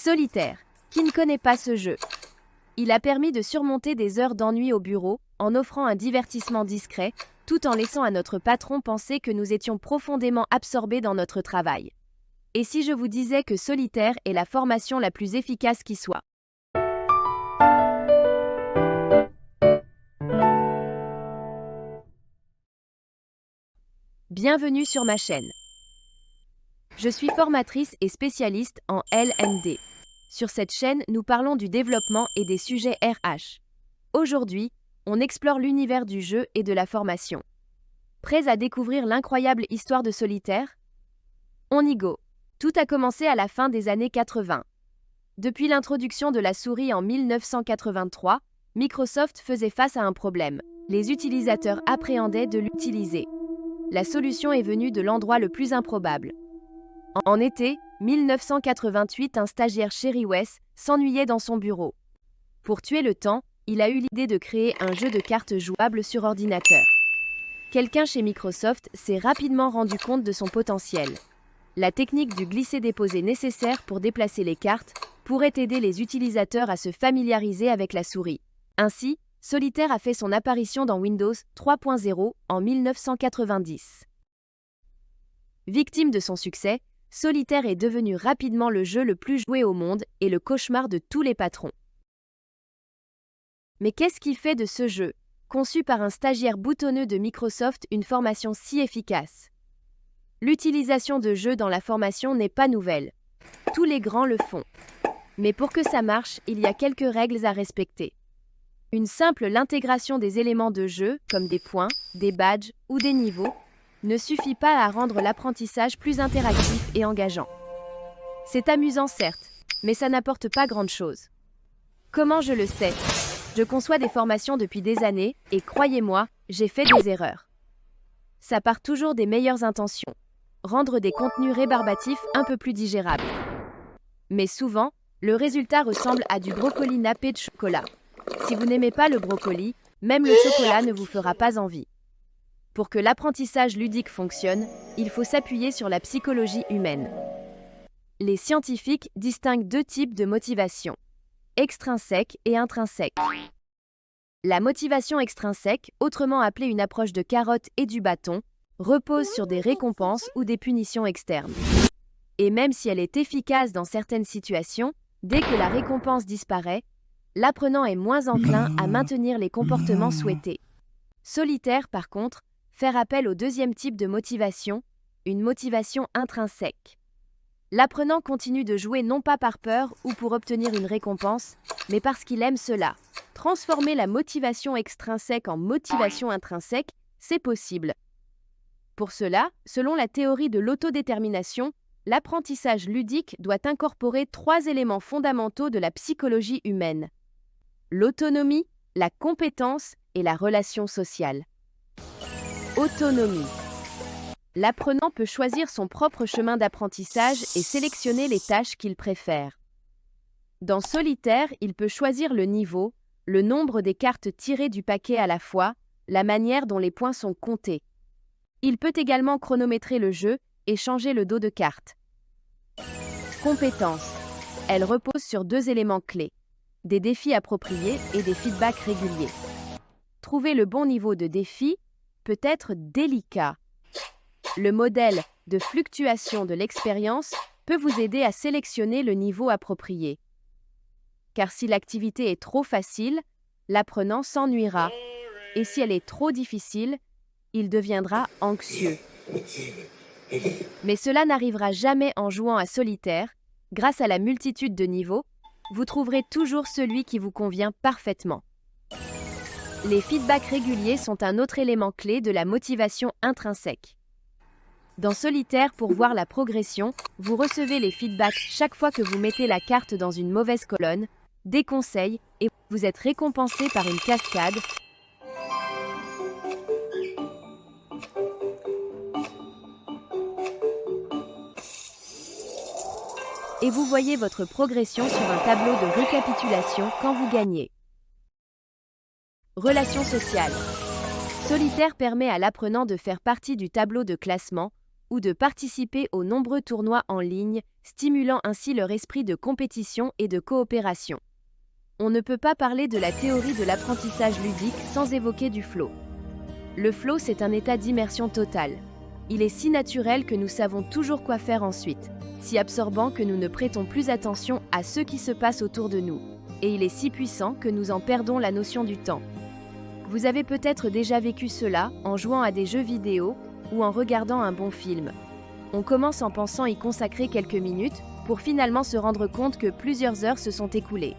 Solitaire. Qui ne connaît pas ce jeu? Il a permis de surmonter des heures d'ennui au bureau en offrant un divertissement discret, tout en laissant à notre patron penser que nous étions profondément absorbés dans notre travail. Et si je vous disais que Solitaire est la formation la plus efficace qui soit? Bienvenue sur ma chaîne. Je suis formatrice et spécialiste en L&D. Sur cette chaîne, nous parlons du développement et des sujets RH. Aujourd'hui, on explore l'univers du jeu et de la formation. Prêts à découvrir l'incroyable histoire de Solitaire? On y go. Tout a commencé à la fin des années 80. Depuis l'introduction de la souris en 1983, Microsoft faisait face à un problème. Les utilisateurs appréhendaient de l'utiliser. La solution est venue de l'endroit le plus improbable. En été 1988, un stagiaire chez iOS s'ennuyait dans son bureau. Pour tuer le temps, il a eu l'idée de créer un jeu de cartes jouable sur ordinateur. Quelqu'un chez Microsoft s'est rapidement rendu compte de son potentiel. La technique du glisser-déposer nécessaire pour déplacer les cartes pourrait aider les utilisateurs à se familiariser avec la souris. Ainsi, Solitaire a fait son apparition dans Windows 3.0 en 1990. Victime de son succès, Solitaire est devenu rapidement le jeu le plus joué au monde et le cauchemar de tous les patrons. Mais qu'est-ce qui fait de ce jeu, conçu par un stagiaire boutonneux de Microsoft, une formation si efficace? L'utilisation de jeux dans la formation n'est pas nouvelle. Tous les grands le font. Mais pour que ça marche, il y a quelques règles à respecter. L'intégration des éléments de jeu, comme des points, des badges ou des niveaux, ne suffit pas à rendre l'apprentissage plus interactif et engageant. C'est amusant certes, mais ça n'apporte pas grand-chose. Comment je le sais? Je conçois des formations depuis des années et croyez-moi, j'ai fait des erreurs. Ça part toujours des meilleures intentions. Rendre des contenus rébarbatifs un peu plus digérables. Mais souvent, le résultat ressemble à du brocoli nappé de chocolat. Si vous n'aimez pas le brocoli, même le chocolat ne vous fera pas envie. Pour que l'apprentissage ludique fonctionne, il faut s'appuyer sur la psychologie humaine. Les scientifiques distinguent deux types de motivation, extrinsèque et intrinsèque. La motivation extrinsèque, autrement appelée une approche de carotte et du bâton, repose sur des récompenses ou des punitions externes. Et même si elle est efficace dans certaines situations, dès que la récompense disparaît, l'apprenant est moins enclin à maintenir les comportements souhaités. Solitaire, par contre, fait appel au deuxième type de motivation, une motivation intrinsèque. L'apprenant continue de jouer non pas par peur ou pour obtenir une récompense, mais parce qu'il aime cela. Transformer la motivation extrinsèque en motivation intrinsèque, c'est possible. Pour cela, selon la théorie de l'autodétermination, l'apprentissage ludique doit incorporer 3 éléments fondamentaux de la psychologie humaine: l'autonomie, la compétence et la relation sociale. Autonomie. L'apprenant peut choisir son propre chemin d'apprentissage et sélectionner les tâches qu'il préfère. Dans Solitaire, il peut choisir le niveau, le nombre des cartes tirées du paquet à la fois, la manière dont les points sont comptés. Il peut également chronométrer le jeu et changer le dos de cartes. Compétences. Elle repose sur 2 éléments clés: des défis appropriés et des feedbacks réguliers. Trouver le bon niveau de défi peut être délicat. Le modèle de fluctuation de l'expérience peut vous aider à sélectionner le niveau approprié. Car si l'activité est trop facile, l'apprenant s'ennuiera. Et si elle est trop difficile, il deviendra anxieux. Mais cela n'arrivera jamais en jouant à Solitaire. Grâce à la multitude de niveaux, vous trouverez toujours celui qui vous convient parfaitement. Les feedbacks réguliers sont un autre élément clé de la motivation intrinsèque. Dans Solitaire, pour voir la progression, vous recevez les feedbacks chaque fois que vous mettez la carte dans une mauvaise colonne, des conseils, et vous êtes récompensé par une cascade. Et vous voyez votre progression sur un tableau de récapitulation quand vous gagnez. Relations sociales. Solitaire permet à l'apprenant de faire partie du tableau de classement ou de participer aux nombreux tournois en ligne, stimulant ainsi leur esprit de compétition et de coopération. On ne peut pas parler de la théorie de l'apprentissage ludique sans évoquer du flow. Le flow, c'est un état d'immersion totale. Il est si naturel que nous savons toujours quoi faire ensuite, si absorbant que nous ne prêtons plus attention à ce qui se passe autour de nous, et il est si puissant que nous en perdons la notion du temps. Vous avez peut-être déjà vécu cela en jouant à des jeux vidéo ou en regardant un bon film. On commence en pensant y consacrer quelques minutes pour finalement se rendre compte que plusieurs heures se sont écoulées.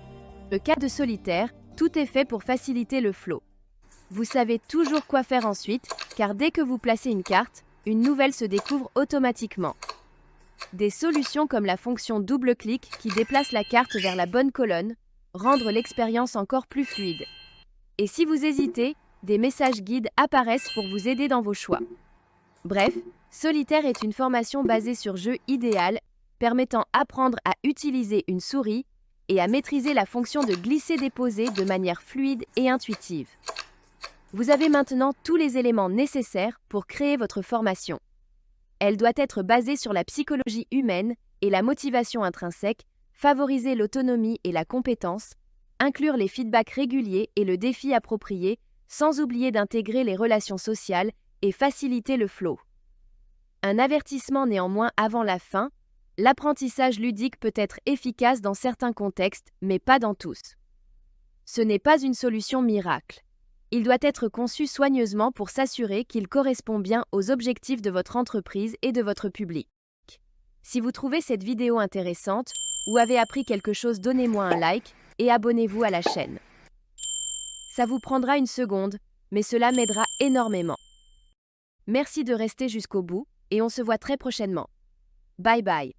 Le cas de solitaire, tout est fait pour faciliter le flow. Vous savez toujours quoi faire ensuite, car dès que vous placez une carte, une nouvelle se découvre automatiquement. Des solutions comme la fonction double-clic qui déplace la carte vers la bonne colonne, rendre l'expérience encore plus fluide. Et si vous hésitez, des messages guides apparaissent pour vous aider dans vos choix. Bref, Solitaire est une formation basée sur jeu idéal, permettant d'apprendre à utiliser une souris et à maîtriser la fonction de glisser-déposer de manière fluide et intuitive. Vous avez maintenant tous les éléments nécessaires pour créer votre formation. Elle doit être basée sur la psychologie humaine et la motivation intrinsèque, favoriser l'autonomie et la compétence, inclure les feedbacks réguliers et le défi approprié, sans oublier d'intégrer les relations sociales et faciliter le flow. Un avertissement néanmoins avant la fin, l'apprentissage ludique peut être efficace dans certains contextes, mais pas dans tous. Ce n'est pas une solution miracle. Il doit être conçu soigneusement pour s'assurer qu'il correspond bien aux objectifs de votre entreprise et de votre public. Si vous trouvez cette vidéo intéressante ou avez appris quelque chose, donnez-moi un like et abonnez-vous à la chaîne. Ça vous prendra une seconde, mais cela m'aidera énormément. Merci de rester jusqu'au bout et on se voit très prochainement. Bye bye.